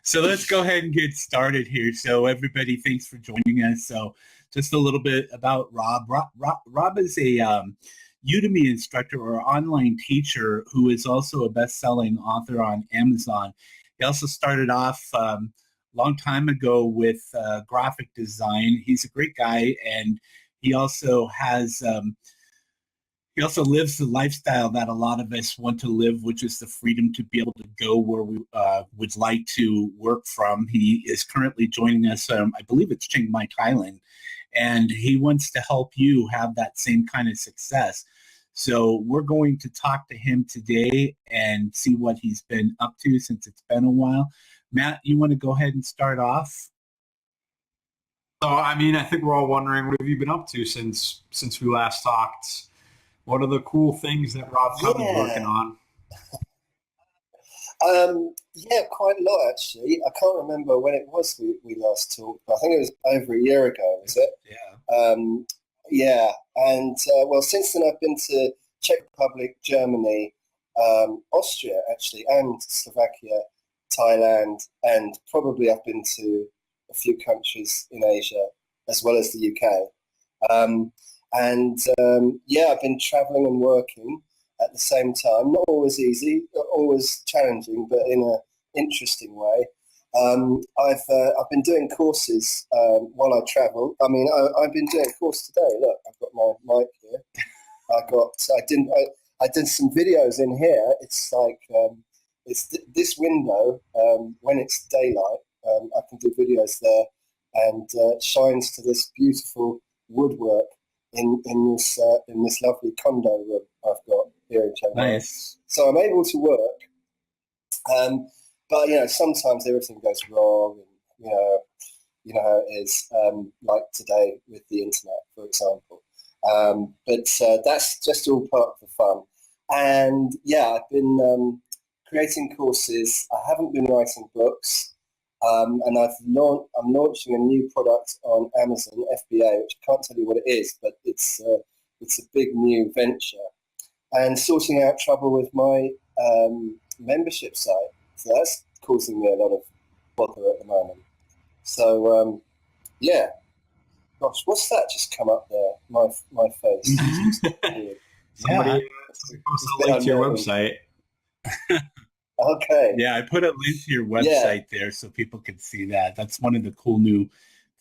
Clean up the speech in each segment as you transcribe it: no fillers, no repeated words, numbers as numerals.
So let's go ahead and get started here. So everybody, thanks for joining us. So just a little bit about Rob. Rob is a Udemy instructor or online teacher who is also a best-selling author on Amazon. He also started off a long time ago with graphic design. He's a great guy, and he also has he also lives the lifestyle that a lot of us want to live, which is the freedom to be able to go where we would like to work from. He is currently joining us, I believe it's Chiang Mai, Thailand, and he wants to help you have that same kind of success. So we're going to talk to him today and see what he's been up to since it's been a while. Matt, you want to go ahead and start off? So, I think we're all wondering, what have you been up to since we last talked? What are the cool things that Rob Cubbon's working on? Yeah, quite a lot, actually. I can't remember when it was we last talked, but I think it was over a year ago, was it? Yeah. And well, since then I've been to Czech Republic, Germany, Austria, actually, and Slovakia, Thailand, and probably I've been to a few countries in Asia, as well as the UK. I've been traveling and working at the same time. Not always easy, not always challenging, but in an interesting way. I've been doing courses while I travel. I've been doing a course today. Look, I've got my mic here. I did some videos in here. It's like this window when it's daylight. I can do videos there, and it shines to this beautiful woodwork in this lovely condo room I've got here in Chiang Mai. Nice. So I'm able to work, but sometimes everything goes wrong, and you know how it is, like today with the internet, for example. But that's just all part of the fun. And yeah, I've been creating courses. I haven't been writing books. And I'm launching a new product on Amazon, FBA, which I can't tell you what it is, but it's a big new venture. And sorting out trouble with my membership site. So that's causing me a lot of bother at the moment. So, yeah. Gosh, what's that just come up there? My face. Somebody posted a link to your website. Okay. Yeah, I put a link to your website there so people can see that. That's one of the cool new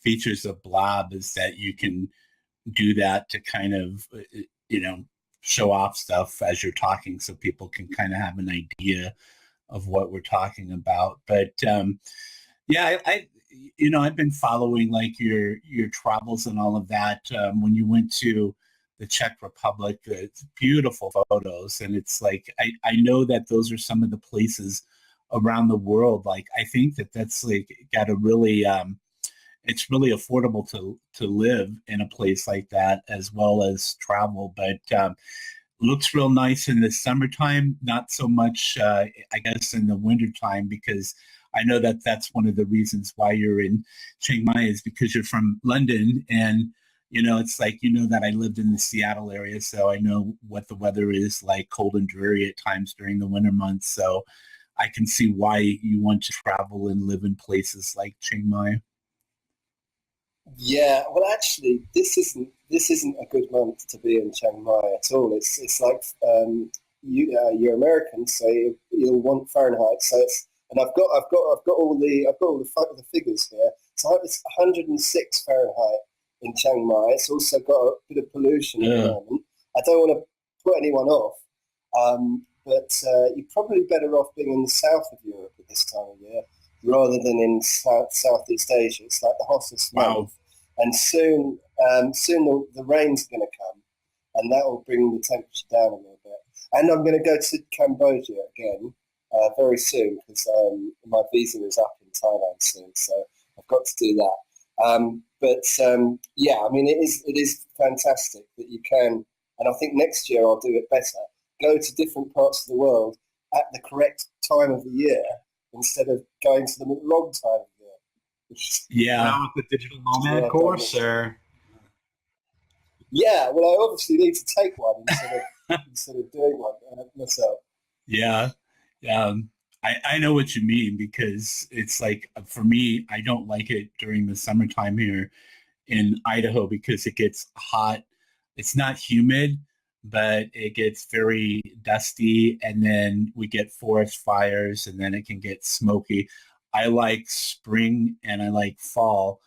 features of Blob, is that you can do that to kind of, show off stuff as you're talking, so people can kind of have an idea of what we're talking about. But I've been following like your travels and all of that. When you went to the Czech Republic, it's beautiful photos, and it's like I know that those are some of the places around the world. Like I think that's like got a really it's really affordable to live in a place like that as well as travel. But looks real nice in the summertime, not so much I guess in the wintertime, because I know that that's one of the reasons why you're in Chiang Mai, is because you're from London, and it's like, that I lived in the Seattle area, so I know what the weather is like, cold and dreary at times during the winter months. So I can see why you want to travel and live in places like Chiang Mai. Yeah, well, actually, this isn't a good month to be in Chiang Mai at all. It's like you're American, so you'll want Fahrenheit. So and I've got all the figures here. So it's 106 Fahrenheit. In Chiang Mai. It's also got a bit of pollution at the moment. I don't want to put anyone off, but you're probably better off being in the south of Europe at this time of year rather than in Southeast Asia. It's like the hottest month. And soon the rain's going to come, and that will bring the temperature down a little bit. And I'm going to go to Cambodia again very soon, because my visa is up in Thailand soon, so I've got to do that. It is fantastic that you can, and I think next year I'll do it better, go to different parts of the world at the correct time of the year instead of going to them at the wrong time of the year. Yeah. Now with the digital Nomad course, or? Yeah, well, I obviously need to take one instead of doing one myself. Yeah. I know what you mean, because it's like, for me, I don't like it during the summertime here in Idaho because it gets hot. It's not humid, but it gets very dusty, and then we get forest fires, and then it can get smoky. I like spring and I like fall.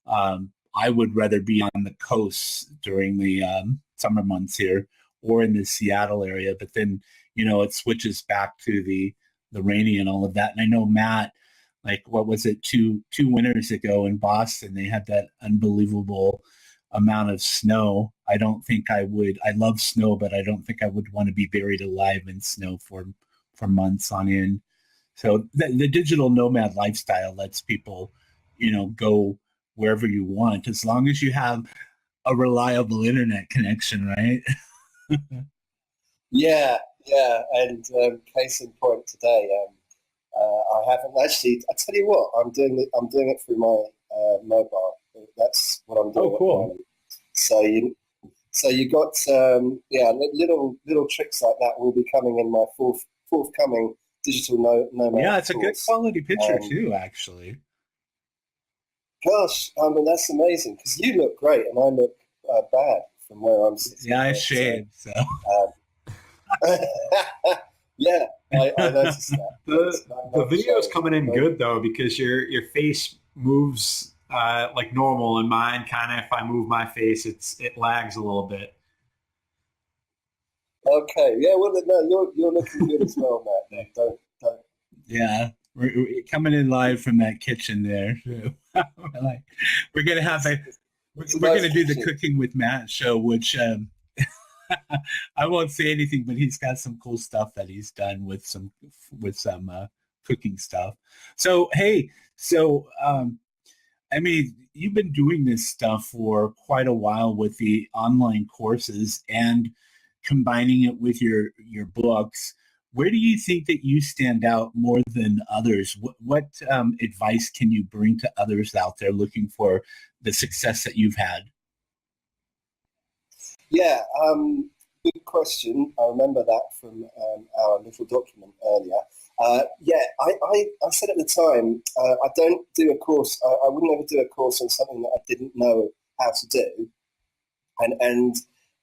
I would rather be on the coast during the summer months here, or in the Seattle area, but then it switches back to the rainy and all of that. And I know Matt, like, what was it, two winters ago in Boston, they had that unbelievable amount of snow. I don't think I would. I love snow, but I don't think I would want to be buried alive in snow for months on end. So the digital nomad lifestyle lets people, go wherever you want, as long as you have a reliable internet connection, right? Yeah, yeah. And case in point today, I haven't actually. I tell you what, I'm doing it. I'm doing it through my mobile. That's what I'm doing. Oh, cool. So you got little tricks like that will be coming in my forthcoming digital nomad. Yeah, it's course. A good quality picture too, actually. Gosh, I mean, that's amazing, because you look great and I look bad from where I'm sitting. Yeah, I shaved. So. Yeah, I noticed that. The video's coming in good though, because your face moves like normal, and mine kind of, if I move my face, it lags a little bit. Okay, yeah, well, no, you're looking good as well, Matt. Don't. Yeah, we're coming in live from that kitchen there. We're gonna have we're gonna do the Cooking with Matt show, which I won't say anything, but he's got some cool stuff that he's done with some cooking stuff. So hey, I mean, you've been doing this stuff for quite a while with the online courses and combining it with your books. Where do you think that you stand out more than others? What advice can you bring to others out there looking for the success that you've had? Yeah, good question. I remember that from our little document earlier. I said at the time, I don't do a course. I wouldn't ever do a course on something that I didn't know how to do, and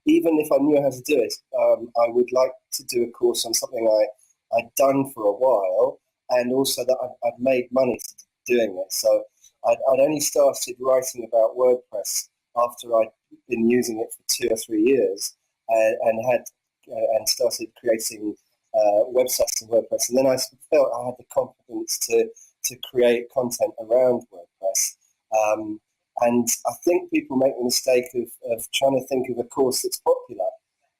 even if I knew how to do it, I would like to do a course on something I'd done for a while, and also that I'd made money doing it. So I'd only started writing about WordPress after I'd been using it for 2 or 3 years, and started creating websites in WordPress. And then I felt I had the confidence to create content around WordPress. And I think people make the mistake of trying to think of a course that's popular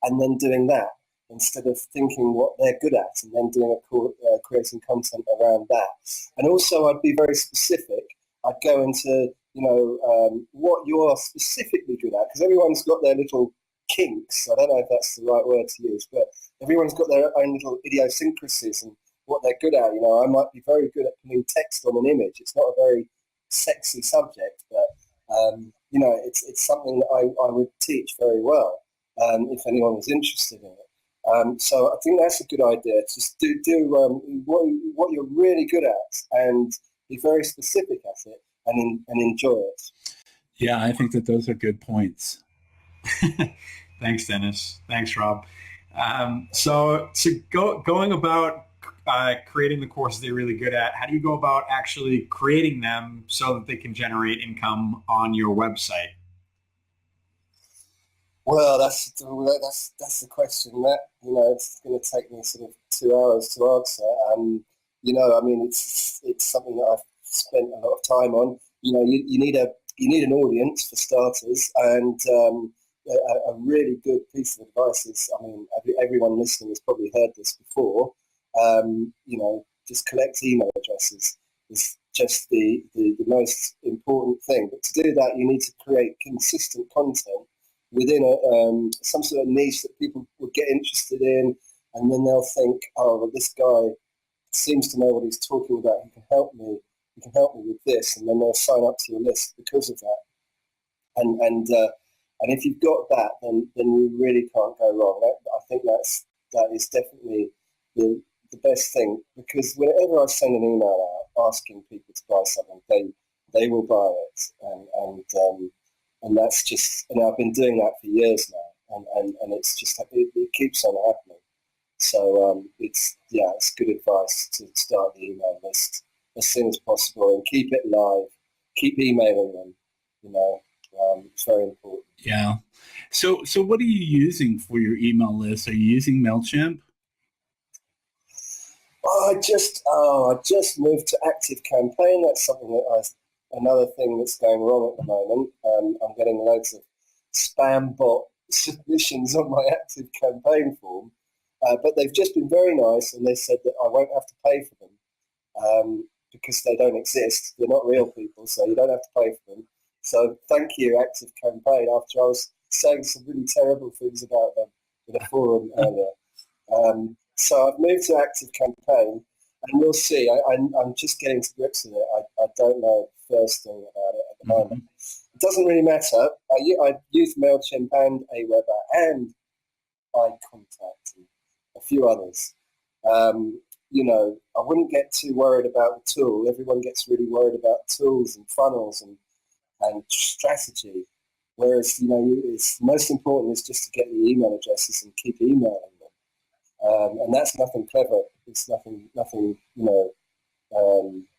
and then doing that, instead of thinking what they're good at and then doing creating content around that. And also, I'd be very specific. I'd go into what you are specifically good at, because everyone's got their little kinks. I don't know if that's the right word to use, but everyone's got their own little idiosyncrasies and what they're good at. I might be very good at putting text on an image. It's not a very sexy subject, but it's something that I would teach very well if anyone was interested in it. So I think that's a good idea. Just do what you're really good at and be very specific at it and enjoy it. Yeah, I think that those are good points. Thanks, Dennis. Thanks, Rob. So going about creating the courses they're really good at, how do you go about actually creating them so that they can generate income on your website? Well, that's the question, Matt. It's going to take me sort of 2 hours to answer. It's something that I've spent a lot of time on. You need an audience for starters, and a really good piece of advice is, everyone listening has probably heard this before. Just collect email addresses is just the most important thing. But to do that, you need to create consistent content within some sort of niche that people will get interested in, and then they'll think, oh, well, this guy seems to know what he's talking about. He can help me with this, and then they'll sign up to your list because of that. And if you've got that, then you really can't go wrong. I think that is definitely the the best thing, because whenever I send an email out asking people to buy something, they will buy it, and that's just, and I've been doing that for years now, and it's just it keeps on happening. So it's good advice to start the email list as soon as possible and keep it live, keep emailing them. It's very important. Yeah. So what are you using for your email list? Are you using MailChimp? I just moved to Active Campaign. That's something that another thing that's going wrong at the moment. I'm getting loads of spam bot submissions on my Active Campaign form, but they've just been very nice, and they said that I won't have to pay for them because they don't exist. They're not real people, so you don't have to pay for them. So thank you, Active Campaign, after I was saying some really terrible things about them in a forum earlier. So I've moved to Active Campaign, and we'll see. I'm just getting to grips with it. I don't know the first thing about it at the moment. It doesn't really matter. I use MailChimp and Aweber and iContact and a few others. I wouldn't get too worried about the tool. Everyone gets really worried about tools and funnels and strategy, whereas it's most important is just to get the email addresses and keep emailing them, and that's nothing clever. It's nothing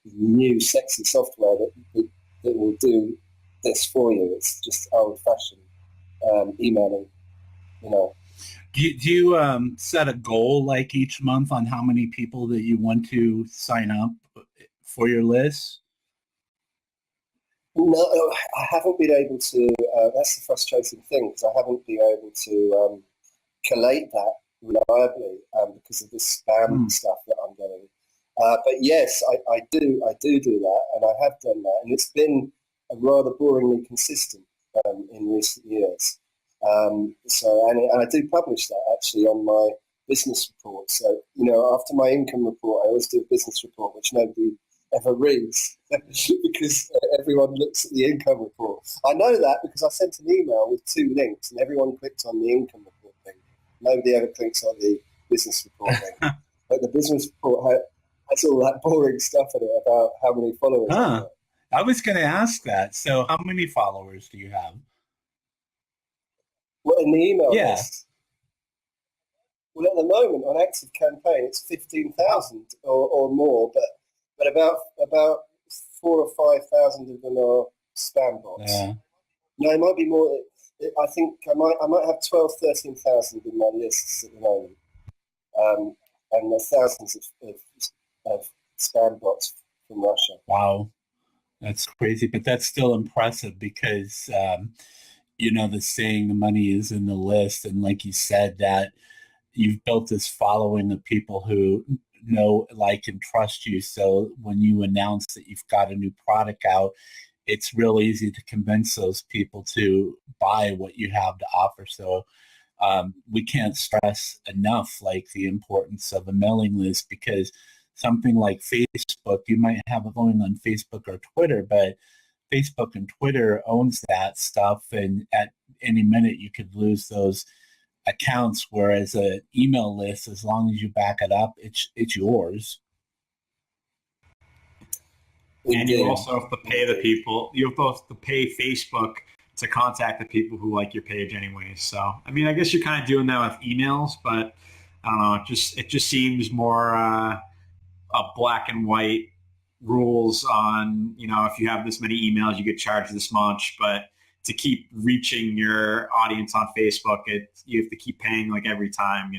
new sexy software that will do this for you. It's just old-fashioned emailing. Do you set a goal like each month on how many people that you want to sign up for your list? No, I haven't been able to. That's the frustrating thing, because I haven't been able to collate that reliably because of this spam stuff that I'm getting. But yes, I do that, and I have done that, and it's been rather boringly consistent in recent years. And I do publish that actually on my business report. So after my income report, I always do a business report, which nobody ever reads because everyone looks at the income report. I know that because I sent an email with 2 links, and everyone clicked on the income report thing. Nobody ever clicks on the business report thing. But the business report has all that boring stuff in it about how many followers I've got. I was going to ask that. So how many followers do you have? Well, in the email list? Well, at the moment on Active Campaign, it's 15,000 or more, but about 4,000 or 5,000 of them are spam bots. Yeah. No, it might be more. I think I might have 12,000, 13,000 in my lists at the moment, and there's thousands of spam bots from Russia. Wow, that's crazy, but that's still impressive because the saying, the money is in the list, and like you said, that you've built this following of people who know, like, and trust you. So when you announce that you've got a new product out, it's real easy to convince those people to buy what you have to offer. So we can't stress enough, like, the importance of a mailing list, because something like Facebook, you might have a following on Facebook or Twitter, but Facebook and Twitter owns that stuff, and at any minute you could lose those accounts, whereas an email list, as long as you back it up, it's yours. And you also have to pay the people. You have to pay Facebook to contact the people who like your page anyways. So, I mean, I guess you're kind of doing that with emails, but I don't know. It just seems more a black and white rules on, if you have this many emails, you get charged this much. But to keep reaching your audience on Facebook, you have to keep paying like every time,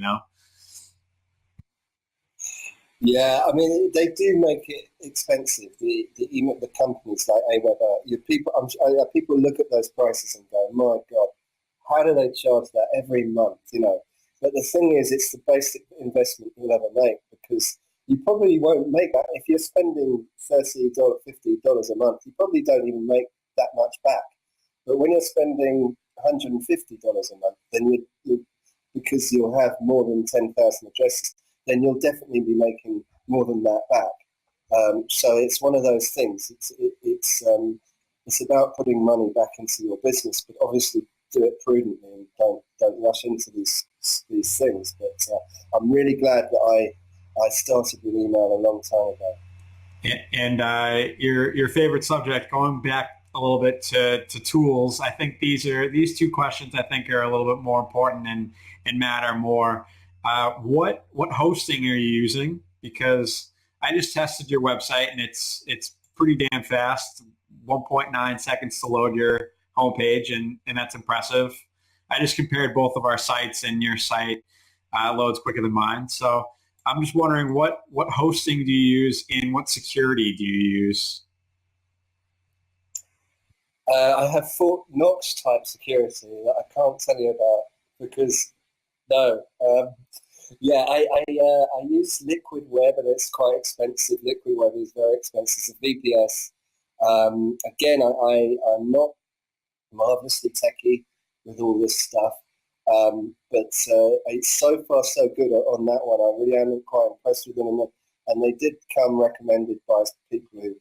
Yeah, I mean, they do make it expensive. The companies like Aweber, people look at those prices and go, "My God, how do they charge that every month?" But the thing is, it's the basic investment you'll ever make, because you probably won't make that if you're spending $30, $50 a month. You probably don't even make that much back. But when you're spending $150 a month, then because you'll have more than 10,000 addresses, then you'll definitely be making more than that back. So it's one of those things. It's about putting money back into your business, but obviously do it prudently and don't rush into these things. But I'm really glad that I started with email a long time ago. And your favorite subject, going back a little bit to tools, I think these two questions I think are a little bit more important and matter more. What hosting are you using? Because I just tested your website and it's pretty damn fast, 1.9 seconds to load your homepage, and that's impressive. I just compared both of our sites, and your site loads quicker than mine. So I'm just wondering, what hosting do you use, and what security do you use? I have Fort Knox type security that I can't tell you about because no. I use Liquid Web, and it's quite expensive. Liquid Web is very expensive. It's a VPS. Again, I'm not marvelously techy with all this stuff, but it's so far so good on that one. I really am quite impressed with them, and they did come recommended by people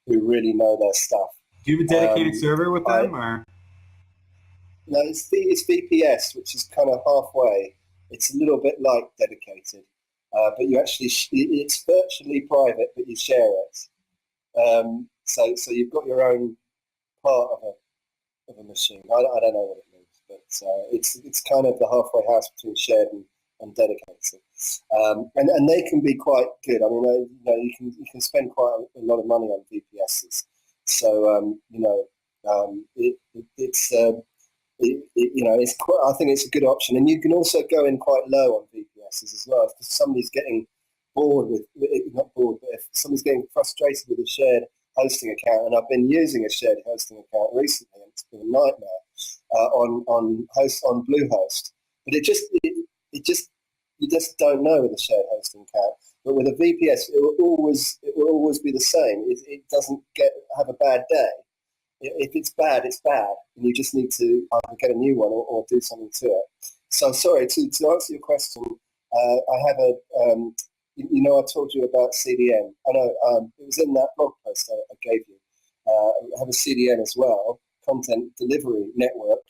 who really know their stuff. Do you have a dedicated server with them, or? No, it's VPS, which is kind of halfway. It's a little bit like dedicated, but you actually it's virtually private, but you share it. So you've got your own part of a machine. I don't know what it means, but it's kind of the halfway house between shared and dedicated. And they can be quite good. I mean, you can spend quite a lot of money on VPSs. So it's quite, I think it's a good option, and you can also go in quite low on VPSs as well. If somebody's getting not bored, but if somebody's getting frustrated with a shared hosting account, and I've been using a shared hosting account recently, and it's been a nightmare on Bluehost. But you just don't know with a shared hosting account. But with a VPS, it will always be the same. It doesn't have a bad day. If it's bad, it's bad, and you just need to either get a new one or do something to it. So, sorry, to answer your question, I have I told you about CDN. I know it was in that blog post I gave you. I have a CDN as well, Content Delivery Network.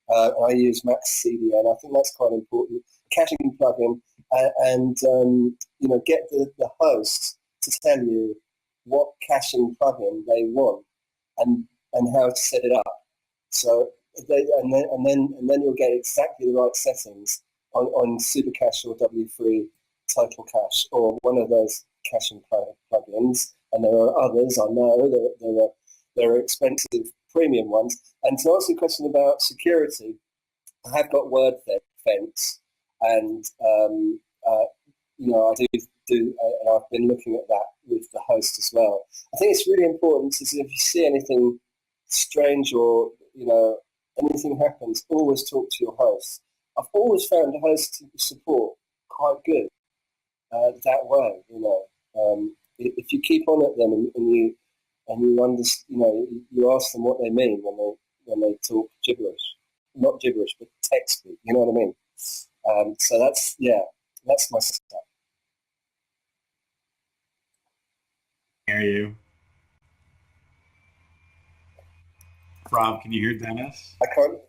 I use Max CDN. I think that's quite important. Caching plugin, and get the host to tell you what caching plugin they want, and how to set it up. So and then you'll get exactly the right settings on Supercache or W3 Total Cache or one of those caching plugins. And there are others, I know. There are expensive premium ones. And to answer your question about security, I have got word fence, and I do, and I've been looking at that with the host as well. I think it's really important is if you see anything strange or anything happens, always talk to your host. I've always found the host support quite good that way. If you keep on at them and you you ask them what they mean when they talk gibberish, not gibberish but text speak. You know what I mean? So that's my setup. Hear you. Rob, can you hear Dennis? I can't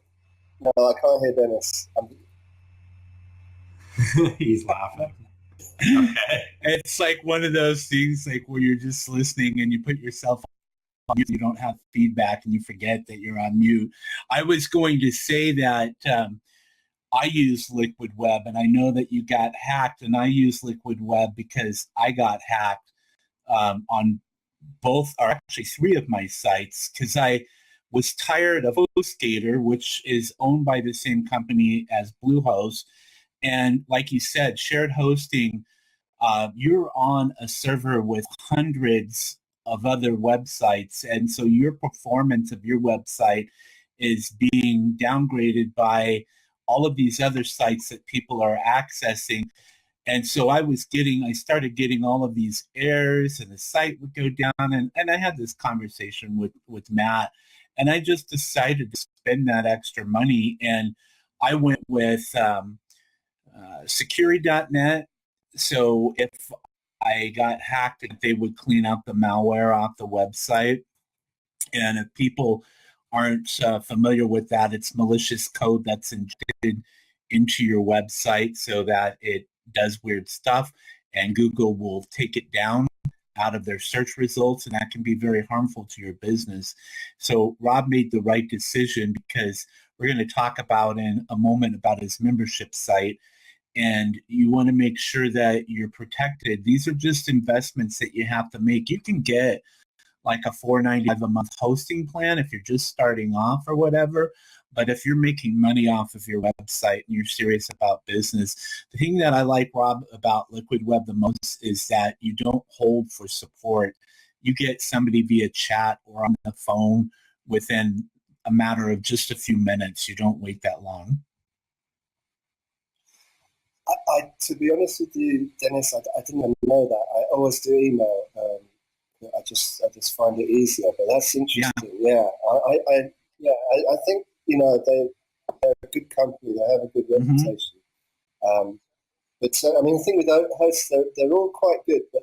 hear Dennis. He's laughing. Okay. It's like one of those things like where you're just listening and you put yourself on mute, you don't have feedback and you forget that you're on mute. I was going to say that I use Liquid Web, and I know that you got hacked, and I use Liquid Web because I got hacked on both, or actually three of my sites, because I was tired of HostGator, which is owned by the same company as Bluehost. And like you said, shared hosting, you're on a server with hundreds of other websites. And so your performance of your website is being downgraded by all of these other sites that people are accessing. And so I started getting all of these errors, and the site would go down. And I had this conversation with Matt, and I just decided to spend that extra money. And I went with security.net. So if I got hacked, they would clean out the malware off the website. And if people aren't familiar with that, it's malicious code that's injected into your website so that it does weird stuff. and Google will take it down out of their search results, and that can be very harmful to your business. So Rob made the right decision, because we're going to talk about in a moment about his membership site, and you want to make sure that you're protected. These are just investments that you have to make. You can get like a $4.95 a month hosting plan if you're just starting off or whatever. But if you're making money off of your website and you're serious about business, the thing that I like, Rob, about Liquid Web the most is that you don't hold for support. You get somebody via chat or on the phone within a matter of just a few minutes. You don't wait that long. To be honest with you, Dennis, I didn't know that. I always do email. I just find it easier. But that's interesting. Yeah, I think they're a good company. They have a good reputation. But I mean, the thing with hosts, they're all quite good, but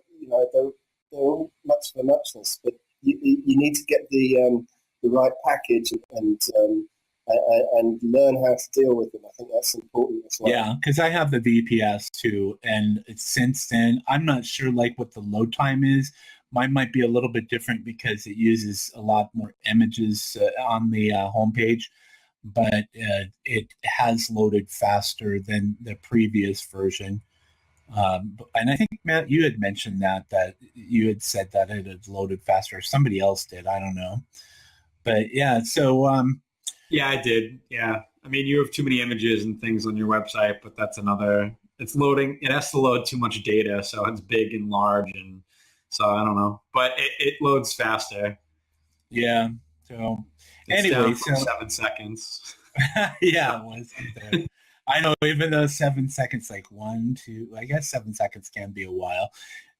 they're all much for muchness. But you need to get the right package and learn how to deal with them. I think that's important as well. Yeah, because I have the VPS too, and since then, I'm not sure like what the load time is. Mine might be a little bit different because it uses a lot more images on the homepage, but it has loaded faster than the previous version. And I think, Matt, you had mentioned that you had said that it had loaded faster. Somebody else did. I don't know. But yeah, so... yeah, I did. Yeah. I mean, you have too many images and things on your website, but that's another... It's loading. It has to load too much data, so it's big and large, and so I don't know. But it loads faster. Yeah. So it's anyway, down from 7 seconds. Yeah, it was up there. I know, even though 7 seconds, like 1, 2, I guess 7 seconds can be a while.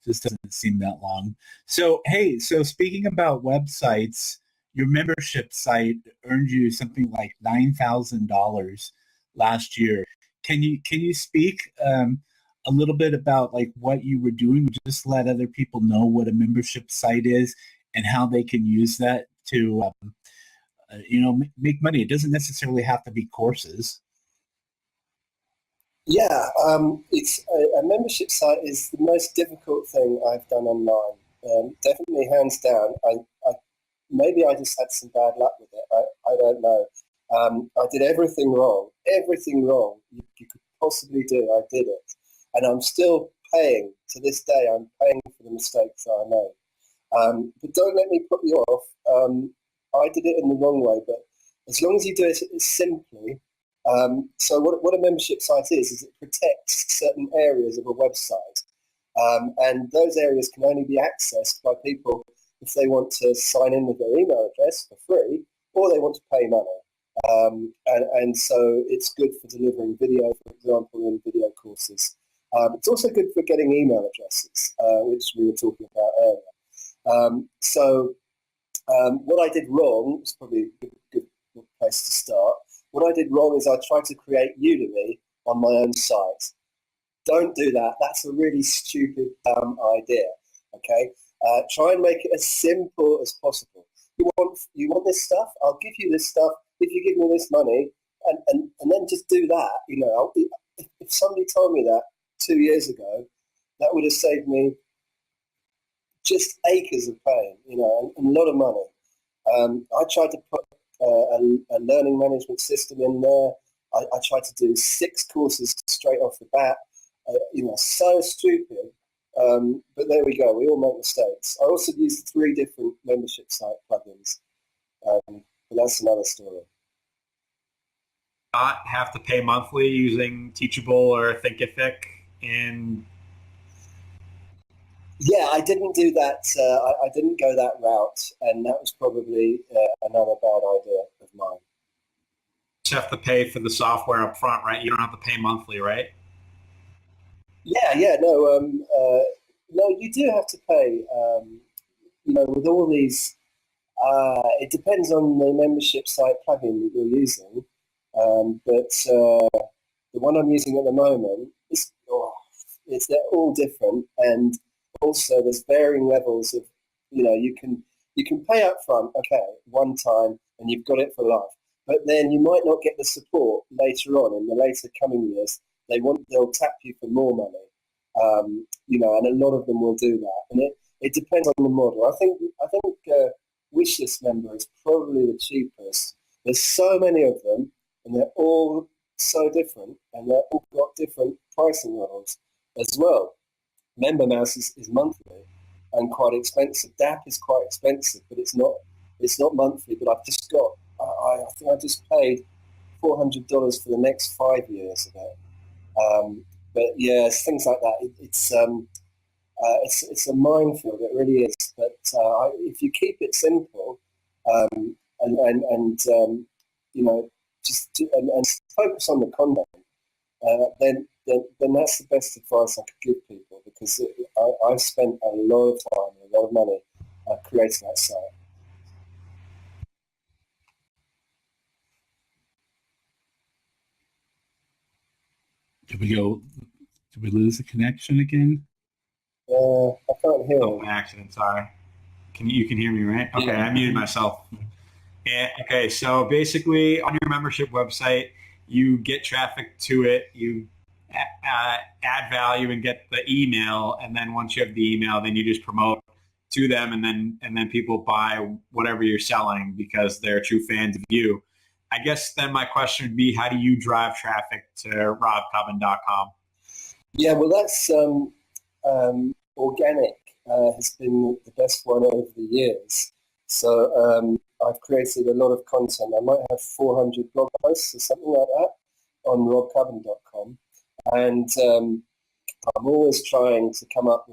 It just doesn't seem that long. So, hey, so speaking about websites, your membership site earned you something like $9,000 last year. Can you speak a little bit about like what you were doing? Just let other people know what a membership site is and how they can use that to make money. It doesn't necessarily have to be courses. Yeah, it's a membership site is the most difficult thing I've done online. Definitely, hands down. Maybe I just had some bad luck with it. I don't know. I did everything wrong. Everything wrong you could possibly do. I did it. And I'm still paying to this day. I'm paying for the mistakes that I made. But don't let me put you off. I did it in the wrong way. But as long as you do it simply, so what a membership site is it protects certain areas of a website. And those areas can only be accessed by people if they want to sign in with their email address for free, or they want to pay money. And so it's good for delivering video, for example, in video courses. It's also good for getting email addresses, which we were talking about earlier. So what I did wrong, it's probably a good place to start. What I did wrong is I tried to create Udemy on my own site. Don't do that. That's a really stupid, dumb idea. Okay? Try and make it as simple as possible. You want this stuff? I'll give you this stuff if you give me this money, and then just do that. If somebody told me that 2 years ago, that would have saved me just acres of pain, and a lot of money. I tried to put a learning management system in there. I tried to do 6 courses straight off the bat. So stupid. But there we go. We all make mistakes. I also used 3 different membership site plugins. But that's another story. Not have to pay monthly using Teachable or Thinkific and... Yeah, I didn't do that. I didn't go that route, and that was probably another bad idea of mine. You have to pay for the software up front, right? You don't have to pay monthly, right? Yeah, no, you do have to pay. With all these, it depends on the membership site plugin that you're using. But the one I'm using at the moment they're all different, and also there's varying levels of, you can pay up front, okay, one time, and you've got it for life. But then you might not get the support later on in the later coming years. They'll tap you for more money. And a lot of them will do that. And it depends on the model. I think Wishlist member is probably the cheapest. There's so many of them, and they're all so different, and they've all got different pricing models as well. Member Mouse is monthly and quite expensive. DAP is quite expensive, but it's not monthly. But I've just got, I think I just paid $400 for the next 5 years of it. But yeah, it's things like that. It's a minefield. It really is. But if you keep it simple, and and focus on the content, then that's the best advice I could give people, because I've spent a lot of time and a lot of money creating that site. Did we lose the connection again? I can't hear Oh, him. by accident, sorry. You can hear me, right? Okay, I muted myself. Yeah, okay, so basically on your membership website, you get traffic to it, you add value and get the email, and then once you have the email, then you just promote to them, and then people buy whatever you're selling because they're true fans of you. I guess then my question would be, how do you drive traffic to robcubbon.com? Yeah, well, that's organic has been the best one over the years. So I've created a lot of content. I might have 400 blog posts or something like that on robcubbon.com. And I'm always trying to come up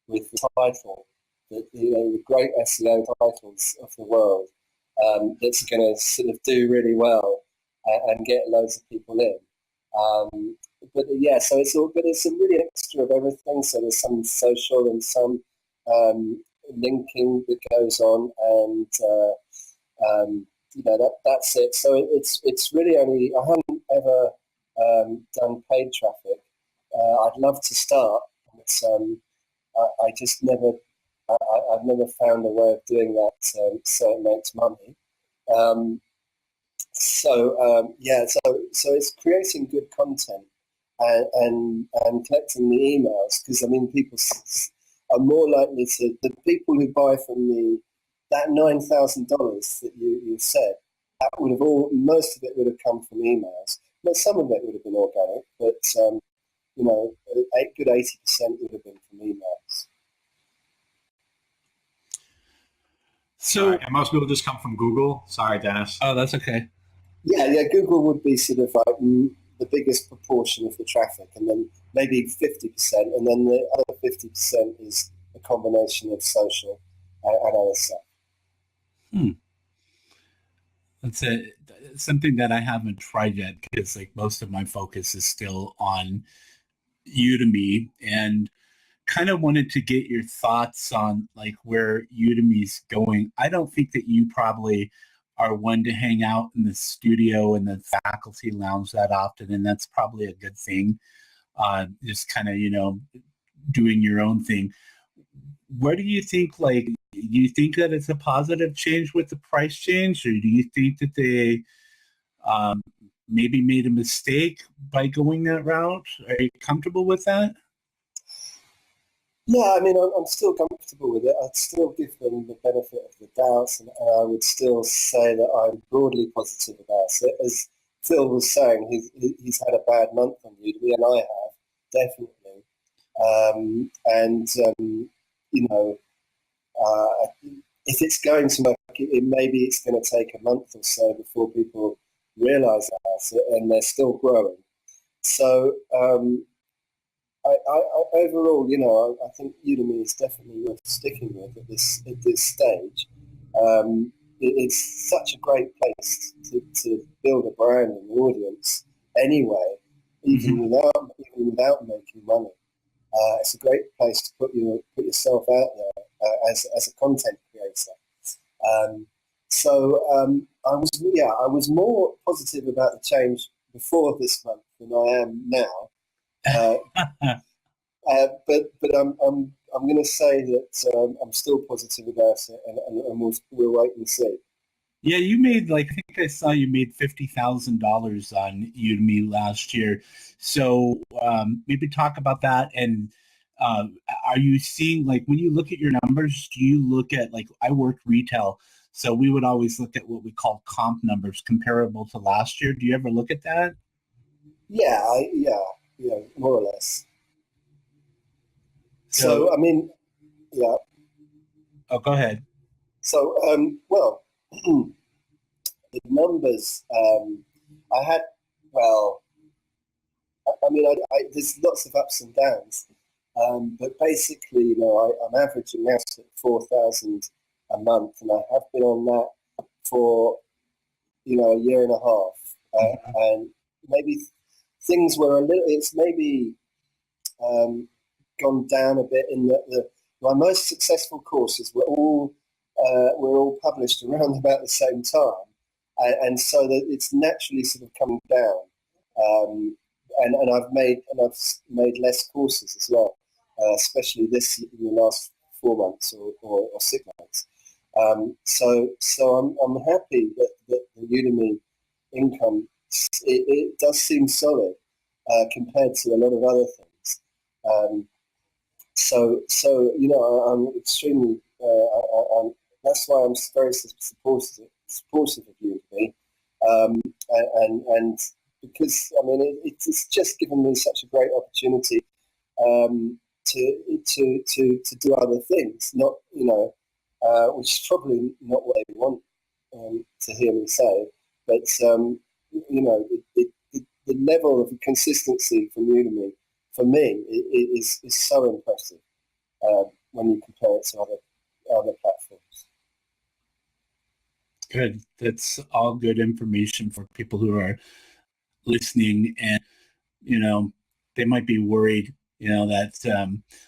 with the title, the great SEO titles of the world that's going to sort of do really well and get loads of people in. But yeah, so it's a really mixture of everything. So there's some social and some linking that goes on, and that's it. So it's really only, I haven't ever done paid traffic. I'd love to start, but I just never, I've never found a way of doing that so it makes money. So it's creating good content and collecting the emails, because I mean people are more likely to, the people who buy from that $9,000 that you said, that would have most of it would have come from emails. But some of it would have been organic, but a good 80% would have been from emails. So and most people just come from Google. Sorry, Dennis. Oh, that's okay. Yeah. Google would be sort of like the biggest proportion of the traffic, and then maybe 50%, and then the other 50% is a combination of social and other stuff. That's something that I haven't tried yet, because like most of my focus is still on Udemy, and kind of wanted to get your thoughts on like where Udemy's going. I don't think that you probably are one to hang out in the studio and the faculty lounge that often, and that's probably a good thing. Just kind of, doing your own thing. Where do you think, do you think that it's a positive change with the price change, or do you think that they maybe made a mistake by going that route? Are you comfortable with that? Yeah, I mean, I'm still comfortable with it. I'd still give them the benefit of the doubt, and I would still say that I'm broadly positive about it. As Phil was saying, he's had a bad month on Udemy, and I have, definitely. If it's going to work, maybe it's going to take a month or so before people realise about it, and they're still growing. So overall, I think Udemy is definitely worth sticking with at this stage. It's such a great place to build a brand and audience anyway, even without making money. It's a great place to put yourself out there as a content creator. I was more positive about the change before this month than I am now. But I'm going to say that I'm still positive about it, and we'll wait and see. Yeah, you made like I think I saw you made $50,000 on Udemy last year. So maybe talk about that. And uh, are you seeing like when you look at your numbers, do you look at like I work retail, so we would always look at what we call comp numbers comparable to last year. Do you ever look at that? Yeah, yeah, more or less. So, So I mean, yeah. oh, go ahead. So well, the numbers I had. Well, I mean, there's lots of ups and downs, but basically, I'm averaging now at 4,000 a month, and I have been on that for a year and a half, and maybe things were a little. It's maybe um, gone down a bit in that my most successful courses were all published around about the same time, and so that it's naturally sort of coming down. Um, and I've made less courses as well, especially this in the last 4 months or 6 months. So I'm happy that the Udemy income it does seem solid compared to a lot of other things. Um, I'm extremely. That's why I'm very supportive of Udemy, and because I mean it's just given me such a great opportunity to do other things, not which is probably not what they want to hear me say, but the level of consistency from Udemy for me is so impressive when you compare it to other platforms. Good. That's all good information for people who are listening, and you know they might be worried. That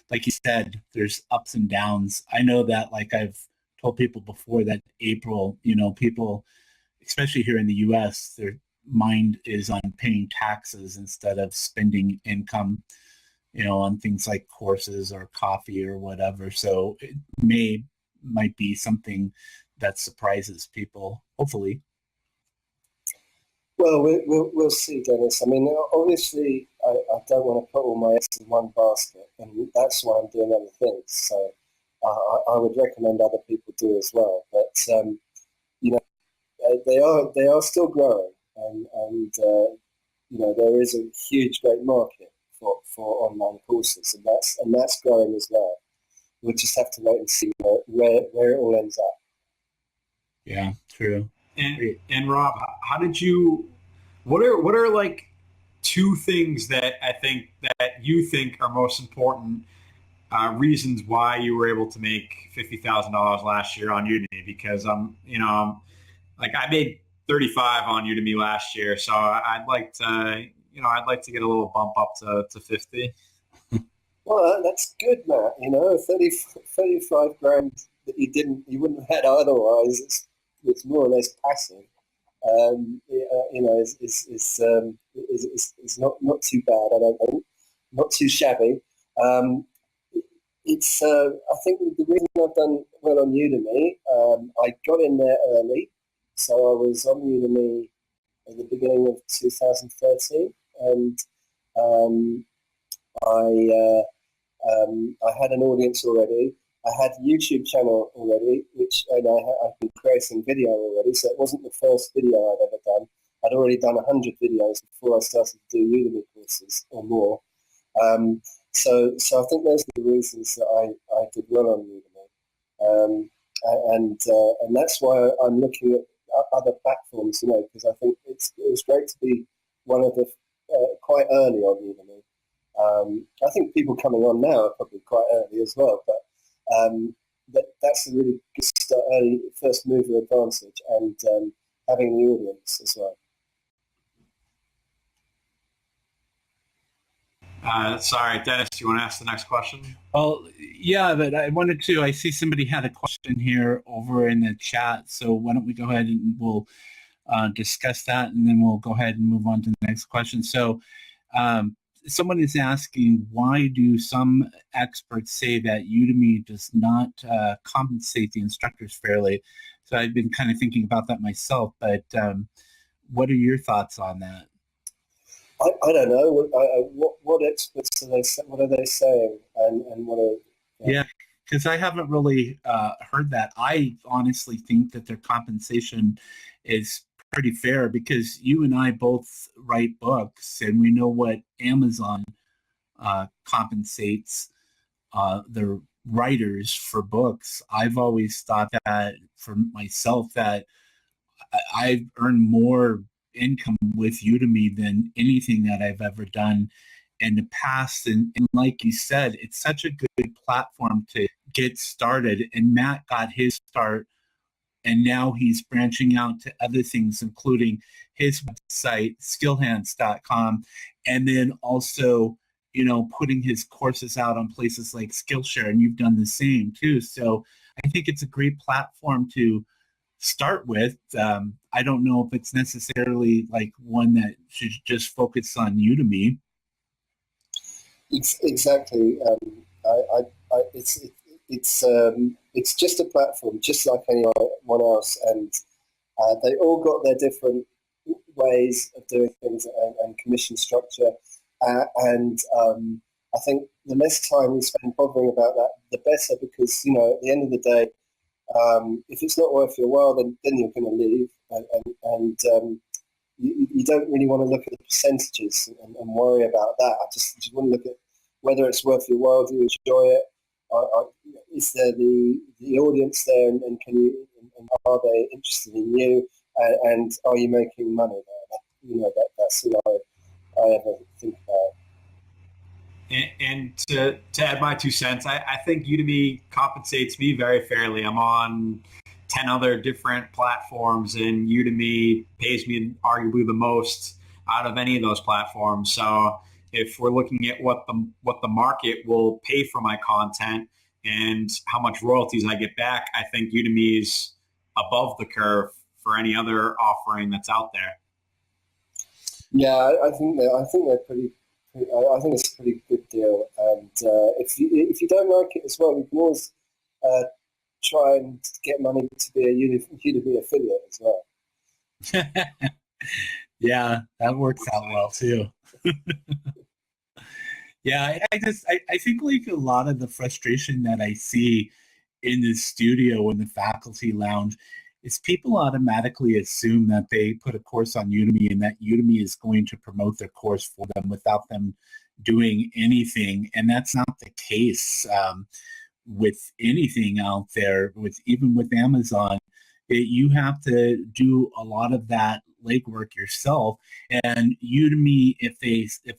like you said, there's ups and downs. I know that, like I've told people before, that April, people, especially here in the U.S., their mind is on paying taxes instead of spending income, on things like courses or coffee or whatever. So it might be something that surprises people, hopefully. Well, we'll see, Dennis. I mean, obviously, I don't want to put all my eggs in one basket, and that's why I'm doing other things. So I would recommend other people do as well. But you know, they are still growing, and there is a huge, great market for online courses, and that's growing as well. We'll just have to wait and see where it all ends up. Yeah, true. And Rob, how did you? What are like two things that you think are most important reasons why you were able to make $50,000 last year on Udemy? Because like I made 35 on Udemy last year, so I'd like to get a little bump up to 50. Well, that's good, Matt. 35 grand that you wouldn't have had otherwise. It's more or less passive. Is not too bad. I don't think, not too shabby. I think the reason I've done well on Udemy, I got in there early, so I was on Udemy at the beginning of 2013, and um, I had an audience already. I had a YouTube channel already, and I've been creating video already, so it wasn't the first video I'd ever done. I'd already done 100 videos before I started to do Udemy courses or more. So I think those are the reasons that I did well on Udemy, and that's why I'm looking at other platforms, because I think it was great to be one of the quite early on Udemy. I think people coming on now are probably quite early as well, but that's a really good start, early first mover advantage, and having the audience as well. Sorry, Dennis, do you want to ask the next question? Well, yeah, but I see somebody had a question here over in the chat. So why don't we go ahead and we'll discuss that, and then we'll go ahead and move on to the next question. So someone is asking, why do some experts say that Udemy does not compensate the instructors fairly? So I've been kind of thinking about that myself. But what are your thoughts on that? I don't know. What experts are they? What are they saying? And what are Yeah, because I haven't really heard that. I honestly think that their compensation is pretty fair because you and I both write books, and we know what Amazon compensates the writers for books. I've always thought that for myself that I've earned more income with Udemy than anything that I've ever done in the past. And like you said, it's such a good platform to get started. And Matt got his start, and now he's branching out to other things, including his website, skillhands.com, and then also, putting his courses out on places like Skillshare, and you've done the same too. So I think it's a great platform to start with. I don't know if it's necessarily like one that should just focus on Udemy. exactly? It's just a platform, just like anyone else, and they all got their different ways of doing things and commission structure. And I think the less time you spend bothering about that, the better, because at the end of the day, if it's not worth your while, then you're going to leave, and you don't really want to look at the percentages and worry about that. I just want to look at whether it's worth your while. Do you enjoy it? Is there the audience there, and can you? And are they interested in you? And are you making money there? That's all I ever think about. And to add my 2 cents, I think Udemy compensates me very fairly. I'm on 10 other different platforms, and Udemy pays me arguably the most out of any of those platforms. So if we're looking at what the market will pay for my content and how much royalties I get back, I think Udemy is above the curve for any other offering that's out there. Yeah, I think they're pretty. I think it's a pretty good deal, and if you don't like it as well, you can always try and get money to be a Udemy affiliate as well. Yeah, that works out well too. Yeah, I think like a lot of the frustration that I see in the studio in the faculty lounge is people automatically assume that they put a course on Udemy and that Udemy is going to promote their course for them without them doing anything. And that's not the case with anything out there, even with Amazon. You have to do a lot of that legwork yourself. And Udemy, if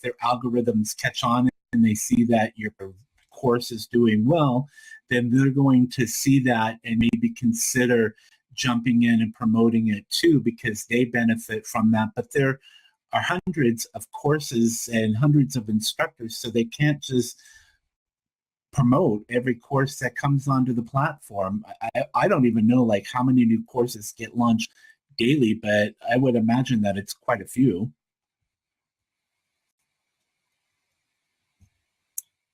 their algorithms catch on and they see that your course is doing well, then they're going to see that and maybe consider jumping in and promoting it too, because they benefit from that. But there are hundreds of courses and hundreds of instructors, so they can't just promote every course that comes onto the platform. I don't even know like how many new courses get launched daily, but I would imagine that it's quite a few.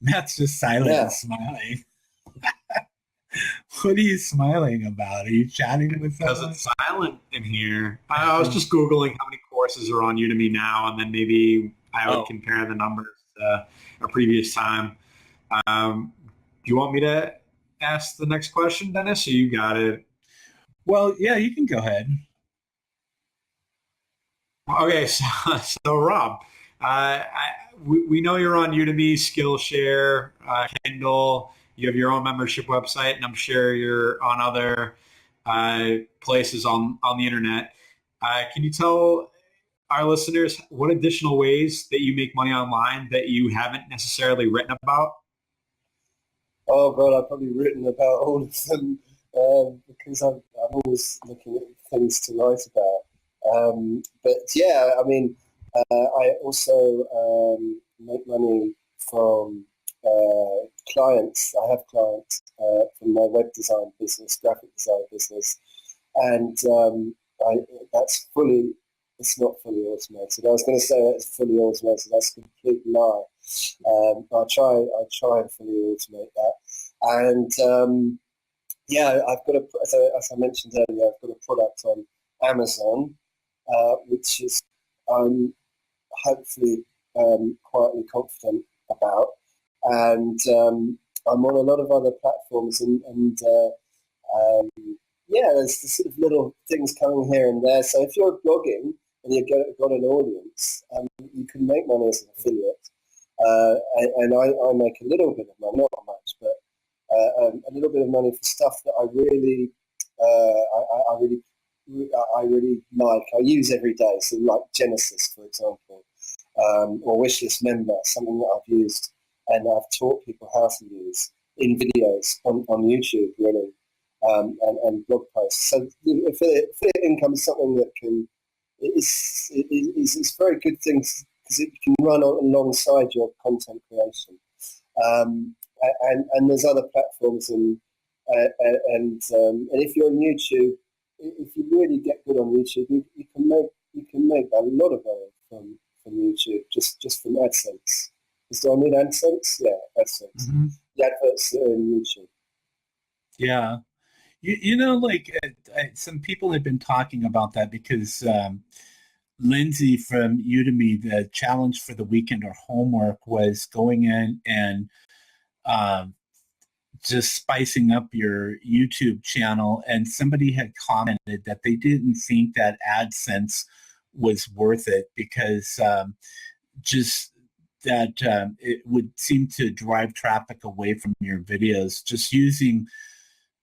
Matt's just silent and smiling. What are you smiling about? Are you chatting with someone? Because it's silent in here. I was just Googling how many courses are on Udemy now, and then maybe I would compare the numbers to a previous time. Do you want me to ask the next question, Dennis, or you got it? Well, yeah, you can go ahead. Okay, so Rob, we know you're on Udemy, Skillshare, Kindle. You have your own membership website, and I'm sure you're on other places on the internet. Can you tell our listeners what additional ways that you make money online that you haven't necessarily written about? Oh God, I've probably written about all of them because I'm always looking at things to write about. But yeah, I mean, I also make money from clients. I have clients from my web design business, graphic design business, and that's fully. It's not fully automated. I was going to say that it's fully automated. That's a complete lie. I try and fully automate that. And Yeah, I've got as I mentioned earlier, I've got a product on Amazon, which is I'm hopefully quietly confident about, and I'm on a lot of other platforms, and yeah, there's the sort of little things coming here and there. So if you're blogging and you've got an audience, you can make money as an affiliate, and I make a little bit of money, not much, but a little bit of money for stuff that I really, I really like. I use every day. So like Genesis, for example, or Wishlist Member, something that I've used and I've taught people how to use in videos on YouTube, really, and blog posts. So affiliate income is something that is a very good thing because it can run alongside your content creation. And there's other platforms, and if you're on YouTube, if you really get good on YouTube, you can make a lot of money from YouTube just from AdSense. Do I need AdSense? Yeah, AdSense. Mm-hmm. The adverts are in YouTube. Yeah, like some people have been talking about that because Lindsay from Udemy, the challenge for the weekend or homework was going in and just spicing up your YouTube channel, and somebody had commented that they didn't think that AdSense was worth it because just that it would seem to drive traffic away from your videos, just using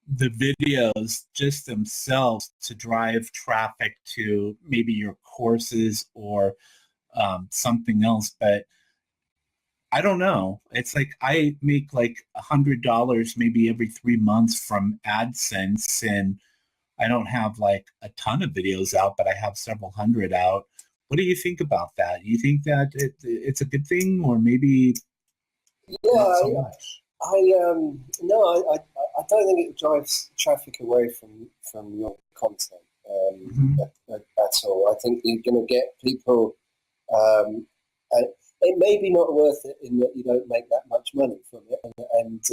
the videos just themselves to drive traffic to maybe your courses or something else. But I don't know. It's like I make like $100 maybe every 3 months from AdSense, and I don't have like a ton of videos out, but I have several hundred out. What do you think about that? You think that it's a good thing, or maybe not so much? I don't think it drives traffic away from your content at all. I think you're going to get people. It may be not worth it in that you don't make that much money from it, and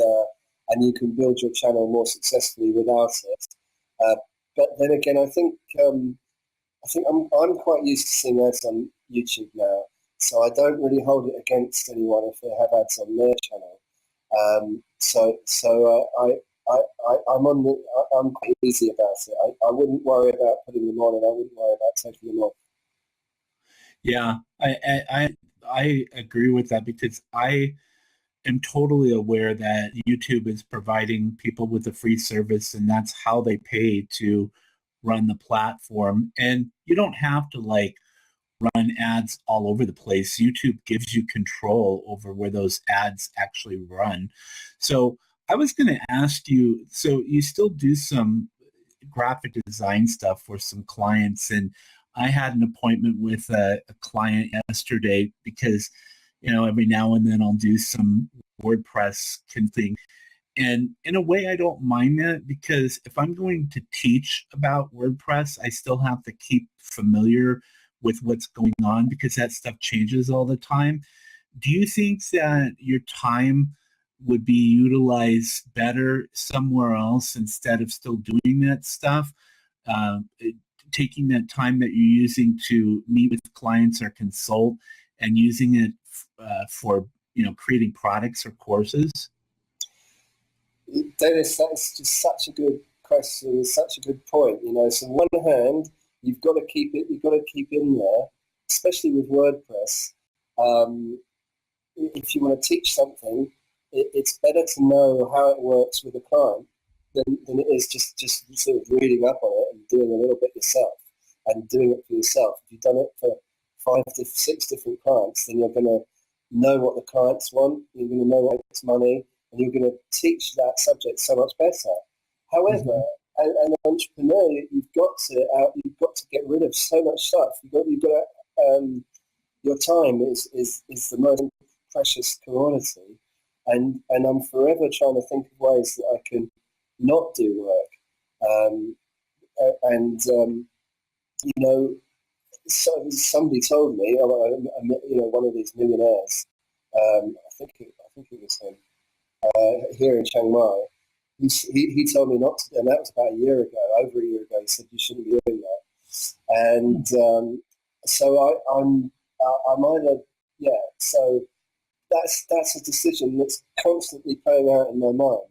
you can build your channel more successfully without it. But then again, I think I'm quite used to seeing ads on YouTube now, so I don't really hold it against anyone if they have ads on their channel. I'm quite easy about it. I wouldn't worry about putting them on, and I wouldn't worry about taking them off. Yeah, I agree with that because I am totally aware that YouTube is providing people with a free service, and that's how they pay to run the platform. And you don't have to like run ads all over the place. YouTube gives you control over where those ads actually run. So I was going to ask you, so you still do some graphic design stuff for some clients, and I had an appointment with a client yesterday because, every now and then I'll do some WordPress thing. And in a way, I don't mind that because if I'm going to teach about WordPress, I still have to keep familiar with what's going on because that stuff changes all the time. Do you think that your time would be utilized better somewhere else instead of still doing that stuff? Taking that time that you're using to meet with clients or consult and using it for creating products or courses? Dennis, that's just such a good question, such a good point. So on one hand, you've got to keep in there, especially with WordPress. If you want to teach something, it's better to know how it works with a client than it is just sort of reading up on it and doing a little bit yourself and doing it for yourself. If you've done it for 5 to 6 different clients, then you're going to know what the clients want, you're going to know what makes money, and you're going to teach that subject so much better. However, as an entrepreneur, you've got to get rid of so much stuff. Your time is the most precious commodity, and I'm forever trying to think of ways that I can not do work. So somebody told me, one of these millionaires, I think it was him, here in Chiang Mai, he told me not to, and that was about a year ago, over a year ago. He said you shouldn't be doing that, and so I'm either So that's a decision that's constantly playing out in my mind.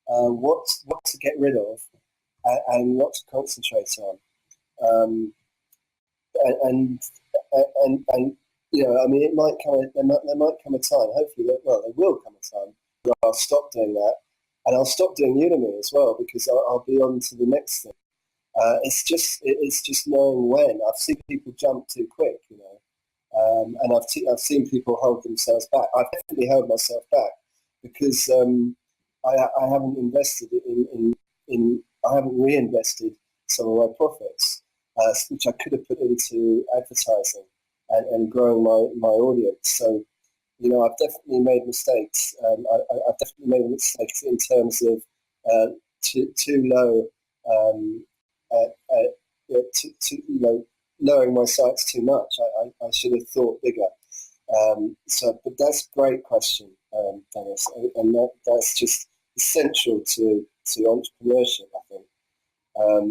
What to get rid of, and what to concentrate on, and I mean, it might come. There might come a time. Hopefully, there will come a time where I'll stop doing that, and I'll stop doing Udemy as well, because I'll be on to the next thing. It's just knowing when. I've seen people jump too quick, and I've seen people hold themselves back. I've definitely held myself back because I haven't invested I haven't reinvested some of my profits, which I could have put into advertising and growing my audience. So, I've definitely made mistakes. I've definitely made mistakes in terms of too low, lowering my sights too much. I should have thought bigger. But that's a great question, Dennis, and that's just essential to entrepreneurship, I think.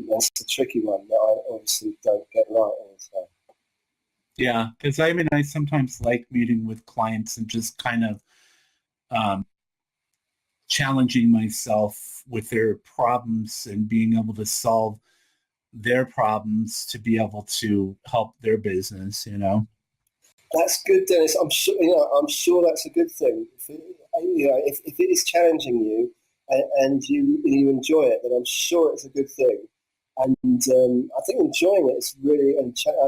That's a tricky one that I obviously don't get right all the time. Yeah, because I sometimes like meeting with clients and just kind of challenging myself with their problems and being able to solve their problems to be able to help their business. That's good, Dennis. I'm sure that's a good thing. If it is challenging you and you enjoy it, then I'm sure it's a good thing. And I think enjoying it is really, I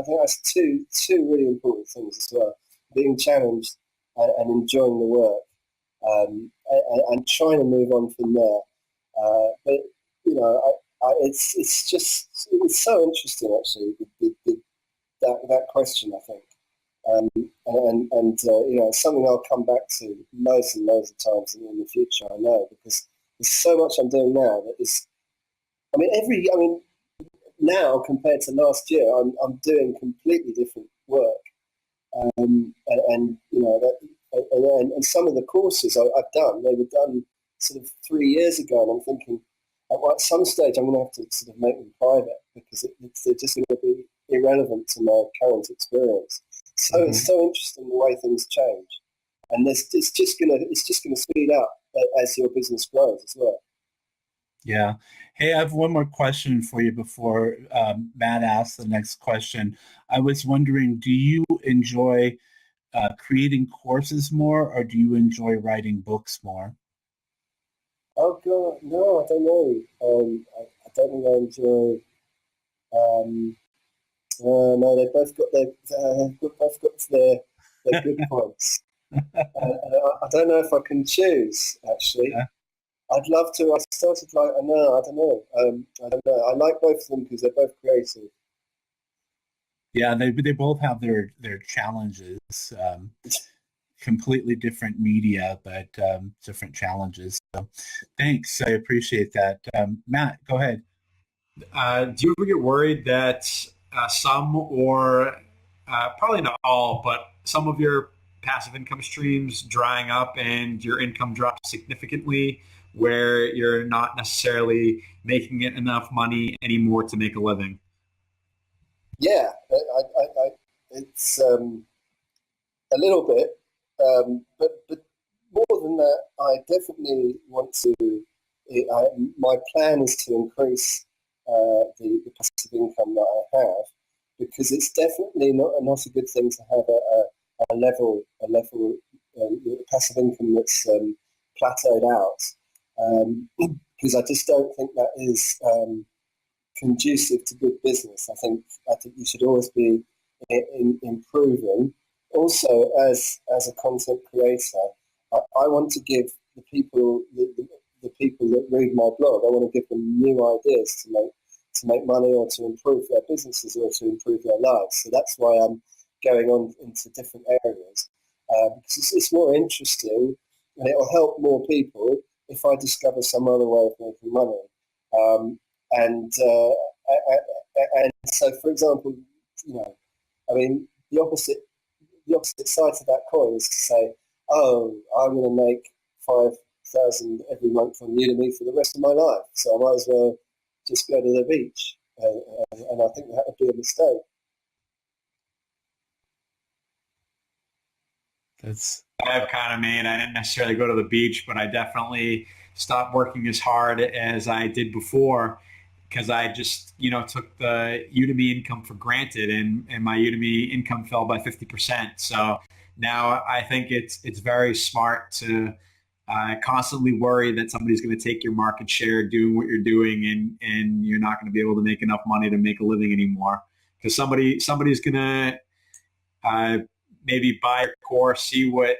think that's two really important things as well: being challenged and enjoying the work, and trying to move on from there. But it's so interesting actually, that question, I think. It's something I'll come back to loads and loads of times in the future, I know, because there's so much I'm doing now that is, now compared to last year, I'm doing completely different work, and some of the courses I've done, they were done sort of 3 years ago, and I'm thinking at some stage I'm going to have to sort of make them private because they're just going to be irrelevant to my current experience. So It's so interesting the way things change, and it's just gonna speed up as your business grows as well. Yeah. Hey, I have one more question for you before Matt asks the next question. I was wondering, do you enjoy creating courses more, or do you enjoy writing books more? Oh God, no, I don't know. I don't think I enjoy. No, they've both got their good points. I don't know if I can choose, actually. Yeah. I'd love to. I don't know. I don't know. I like both of them because they're both creative. Yeah, they both have their challenges. Completely different media, but different challenges. So, thanks. I appreciate that. Matt, go ahead. Do you ever get worried that some, or probably not all, but some of your passive income streams drying up and your income drops significantly, where you're not necessarily making it enough money anymore to make a living? Yeah, it's a little bit, but more than that, I definitely want to. My plan is to increase the passive income that I have, because it's definitely not a good thing to have a level passive income that's plateaued out, because I just don't think that is conducive to good business. I think you should always be improving. Also, as a content creator, I want to give the people that read my blog, I want to give them new ideas to make money, or to improve their businesses, or to improve their lives. So that's why I'm going on into different areas, because it's more interesting, and it'll help more people if I discover some other way of making money. And so, for example, the opposite side to that coin is to say, oh, I'm going to make $1,000 every month on Udemy for the rest of my life. So I might as well just go to the beach. And I think that would be a mistake. I've kind of made. I didn't necessarily go to the beach, but I definitely stopped working as hard as I did before because I just, took the Udemy income for granted, and my Udemy income fell by 50%. So now I think it's very smart to constantly worry that somebody's going to take your market share doing what you're doing, and you're not going to be able to make enough money to make a living anymore because somebody's going to maybe buy a course, see what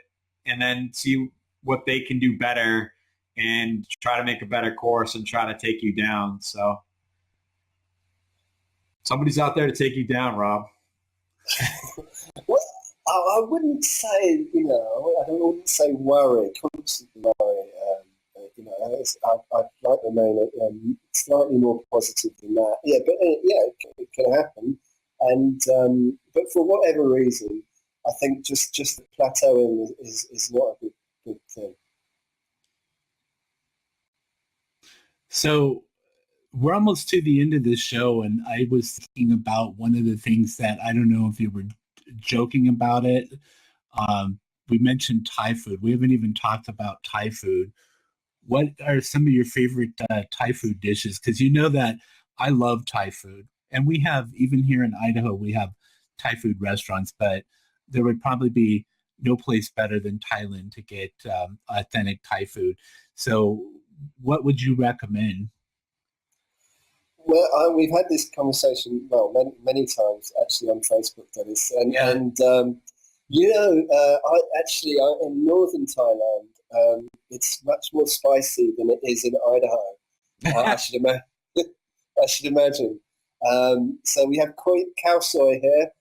they can do better and try to make a better course and try to take you down. So somebody's out there to take you down, Rob. Well, I wouldn't say, I wouldn't say worry, constantly worry. I'd like to remain slightly more positive than that. Yeah, but it can happen. And but for whatever reason, I think just the plateauing is not a good thing. So we're almost to the end of this show, and I was thinking about one of the things that I don't know if you were joking about it. We mentioned Thai food. We haven't even talked about Thai food. What are some of your favorite Thai food dishes? Because you know that I love Thai food, and we have, even here in Idaho, we have Thai food restaurants, but there would probably be no place better than Thailand to get authentic Thai food. So what would you recommend? Well, we've had this conversation, many times actually on Facebook, that is, and in northern Thailand, it's much more spicy than it is in Idaho. I should imagine. So we have khao soy here.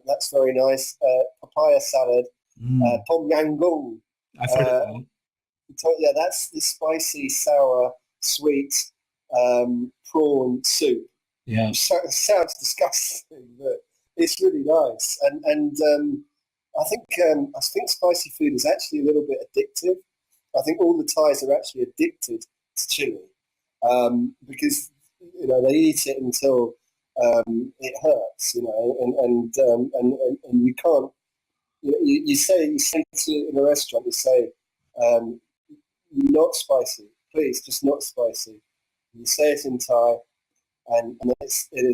That's very nice. Papaya salad, tom yam goong. I've heard of that. Yeah, that's the spicy, sour, sweet prawn soup. Yeah, sounds disgusting, but it's really nice. And I think spicy food is actually a little bit addictive. I think all the Thais are actually addicted to chili because they eat it until it hurts, and you can't. You say to in a restaurant, you say, not spicy, please, just not spicy. You say it in Thai, and a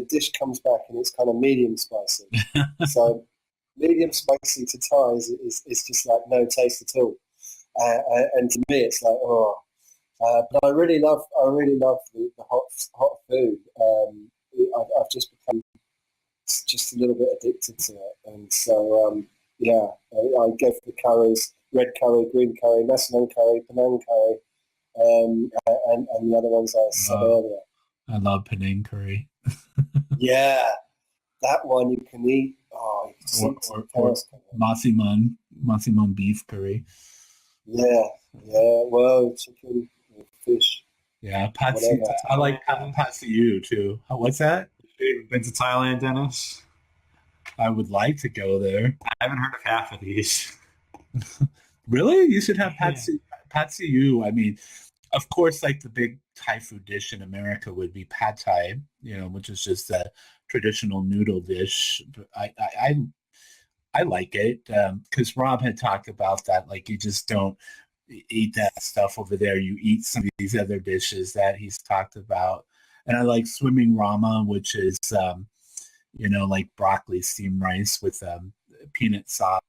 dish comes back and it's kind of medium spicy. So medium spicy to Thais is just like no taste at all, and to me it's like but I really love the hot food. I've just become just a little bit addicted to it, and so I go for the curries: red curry, green curry, Massaman curry, Penang curry, and the other ones I said earlier. I love Penang curry. Yeah, that one you can eat. Or Masiman beef curry. Yeah. Well, chicken, fish. Yeah, I like Patsiu too. What's that? You've been to Thailand, Dennis? I would like to go there. I haven't heard of half of these. Really? You should have Patsiu. I mean, of course, like the big Thai food dish in America would be pad Thai, which is just a traditional noodle dish. But I like it because Rob had talked about that. Like, you just don't eat that stuff over there. You eat some of these other dishes that he's talked about. And I like swimming rama, which is, like broccoli steamed rice with peanut sauce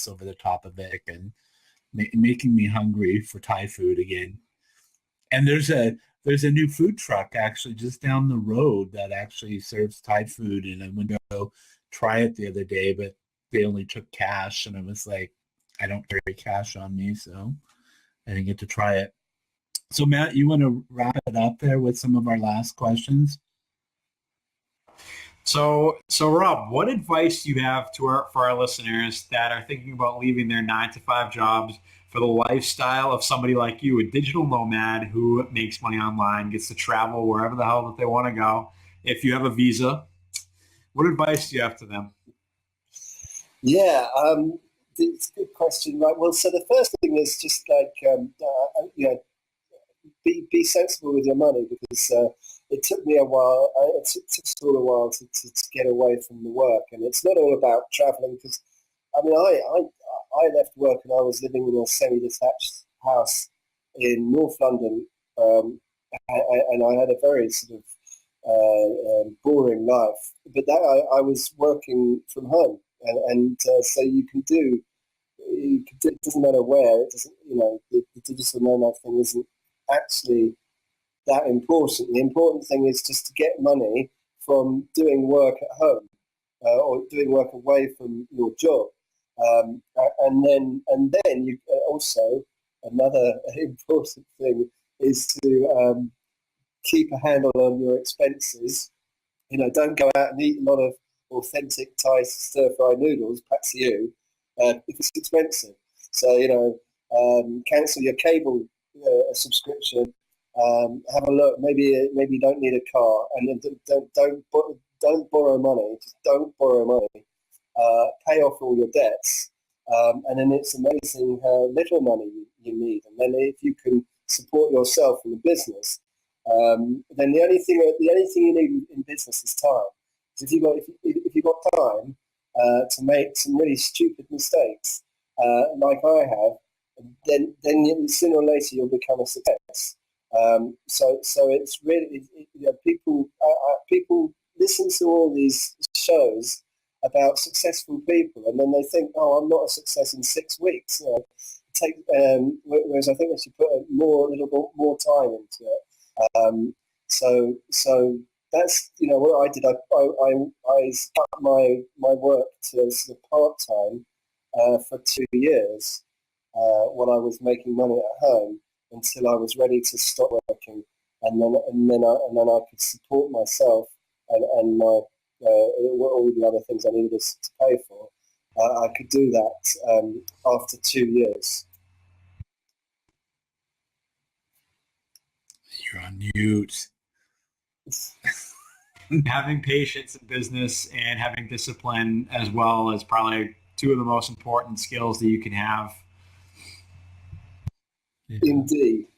over the top of it, and making me hungry for Thai food again. And there's a new food truck actually just down the road that actually serves Thai food, and I went to go try it the other day, but they only took cash, and I was like, I don't carry cash on me, so I didn't get to try it. So Matt, you want to wrap it up there with some of our last questions? So Rob, what advice do you have for our listeners that are thinking about leaving their 9-to-5 jobs for the lifestyle of somebody like you, a digital nomad who makes money online, gets to travel wherever the hell that they want to go? If you have a visa, what advice do you have to them? Yeah, it's a good question, right? Well, so the first thing is just like be sensible with your money, because it took me a while. It took us all a while to get away from the work, and it's not all about traveling. Because I mean, I left work and I was living in a semi-detached house in North London, and I had a very sort of boring life. But that I was working from home, and so you can do. It doesn't matter where. It doesn't. The digital nomad thing isn't actually that important. The important thing is just to get money from doing work at home or doing work away from your job, and then you also, another important thing is to keep a handle on your expenses. Don't go out and eat a lot of authentic Thai stir-fry noodles, patsiu, if it's expensive. So cancel your cable subscription. Have a look. Maybe you don't need a car, and then don't borrow money. Just don't borrow money. Pay off all your debts, and then it's amazing how little money you need. And then if you can support yourself in the business, then the only thing you need in business is time. So if you got time to make some really stupid mistakes, like I have, then sooner or later you'll become a success. So it's really people listen to all these shows about successful people, and then they think, oh, I'm not a success in 6 weeks. Whereas I think they should put a little bit more time into it. So that's what I did. I stuck my work to sort of part time for 2 years while I was making money at home, until I was ready to stop working, and then I could support myself and my all the other things I needed to pay for. I could do that after 2 years. You're on mute. Having patience in business and having discipline as well is probably two of the most important skills that you can have. Yeah. Indeed.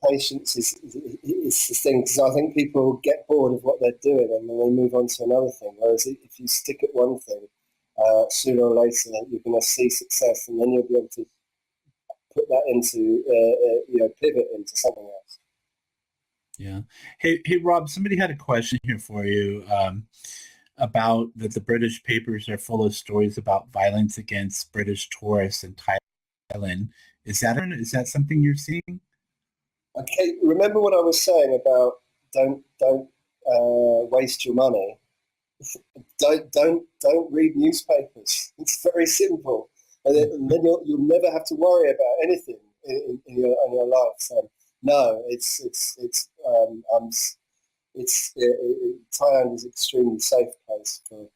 Patience is the thing, because I think people get bored of what they're doing and then they move on to another thing. Whereas if you stick at one thing, sooner or later you're going to see success, and then you'll be able to put that into pivot into something else. Yeah. Hey, Rob, somebody had a question here for you about that the British papers are full of stories about violence against British tourists in Thailand. Is that something you're seeing? Okay, remember what I was saying about don't waste your money. Don't read newspapers. It's very simple, and then you'll never have to worry about anything in your life. So no, Thailand is an extremely safe place for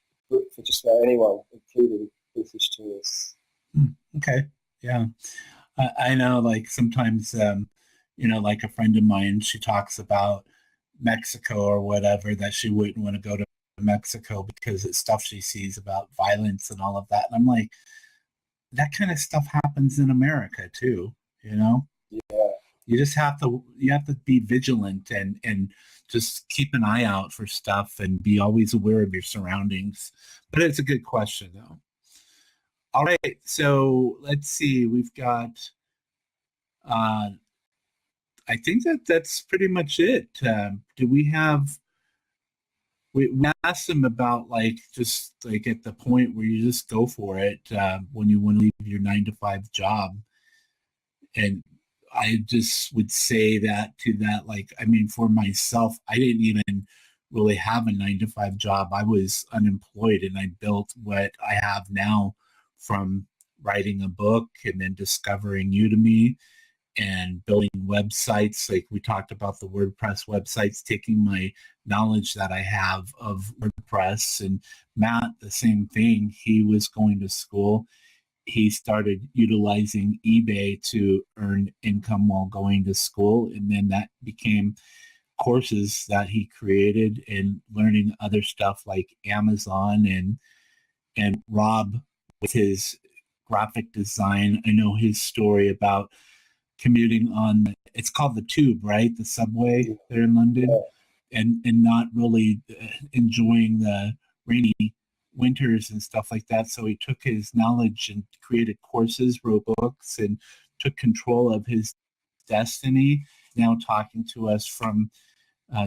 just about anyone, including British tourists. Okay, yeah. I know, like sometimes, like a friend of mine, she talks about Mexico or whatever, that she wouldn't want to go to Mexico because it's stuff she sees about violence and all of that. And I'm like, that kind of stuff happens in America too, Yeah. You just have to be vigilant and just keep an eye out for stuff and be always aware of your surroundings. But it's a good question though. All right, so let's see. We've got, I think that's pretty much it. Do we have? We asked them about just at the point where you just go for it when you want to leave your 9-to-5 job, and I just would say that to that. For myself, I didn't even really have a 9-to-5 job. I was unemployed, and I built what I have now from writing a book and then discovering Udemy and building websites. Like we talked about the WordPress websites, taking my knowledge that I have of WordPress. And Matt, the same thing. He was going to school. He started utilizing eBay to earn income while going to school. And then that became courses that he created and learning other stuff like Amazon and and Rob with his graphic design. I know his story about commuting on, it's called the Tube, right? The subway there in London, and not really enjoying the rainy winters and stuff like that. So he took his knowledge and created courses, wrote books, and took control of his destiny. Now talking to us from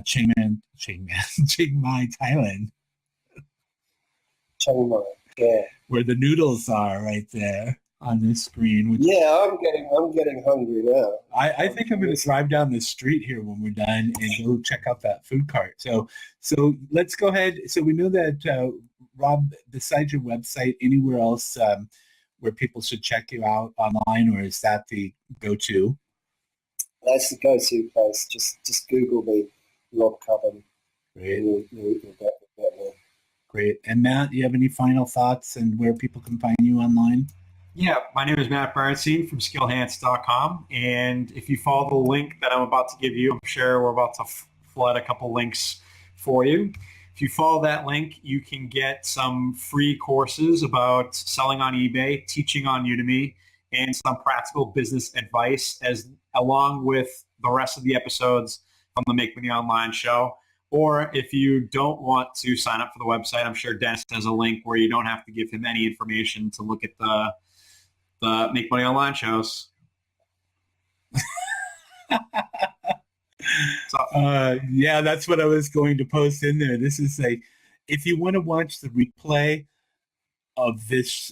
Chiang Mai, Thailand. Chiang Mai, yeah. Where the noodles are right there on this screen. Which I'm getting hungry now. I think I'm going to drive down the street here when we're done and go check out that food cart. So let's go ahead. So we know that Rob, besides your website, anywhere else where people should check you out online, or is that the go-to? That's the go-to place. Just Google me, Rob Cubbon. Great. You'll get me. Great. And Matt, do you have any final thoughts and where people can find you online? Yeah, my name is Matt Bernstein from skillhance.com. And if you follow the link that I'm about to give you, I'm sure we're about to flood a couple links for you. If you follow that link, you can get some free courses about selling on eBay, teaching on Udemy, and some practical business advice, along with the rest of the episodes from the Make Money Online show. Or if you don't want to sign up for the website, I'm sure Dennis has a link where you don't have to give him any information to look at the Make Money Online shows. Yeah, that's what I was going to post in there. This is if you want to watch the replay of this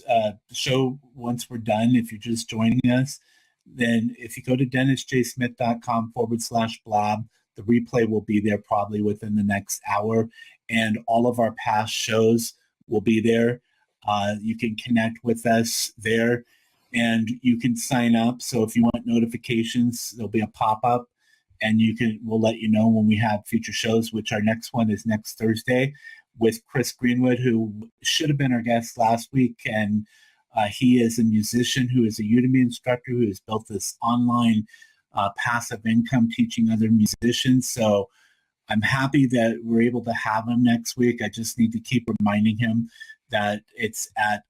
show once we're done, if you're just joining us, then if you go to dennisjsmith.com/blog, the replay will be there probably within the next hour, and all of our past shows will be there. You can connect with us there, and you can sign up. So if you want notifications, there'll be a pop-up, and we'll let you know when we have future shows, which our next one is next Thursday with Chris Greenwood, who should have been our guest last week. And he is a musician who is a Udemy instructor who has built this online passive income teaching other musicians. So I'm happy that we're able to have him next week. I just need to keep reminding him that it's at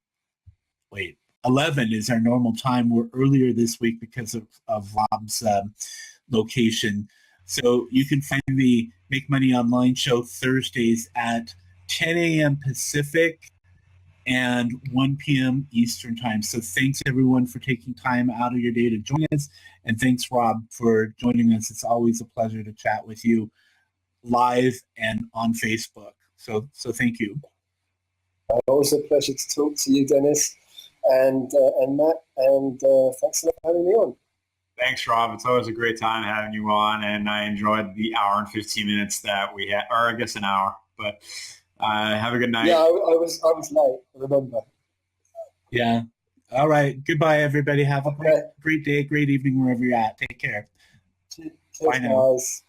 11 is our normal time. We're earlier this week because of Rob's location. So you can find the Make Money Online show Thursdays at 10 a.m. Pacific and 1 p.m. Eastern time. So thanks everyone for taking time out of your day to join us. And thanks, Rob, for joining us. It's always a pleasure to chat with you live and on Facebook. So thank you. Always a pleasure to talk to you, Dennis, and Matt, and thanks for having me on. Thanks, Rob. It's always a great time having you on, and I enjoyed the hour and 15 minutes that we had, or I guess an hour. But have a good night. Yeah, I was late. I remember. Yeah. All right. Goodbye, everybody. Have a great day, great evening, wherever you're at. Take care. Cheers, bye now. guys.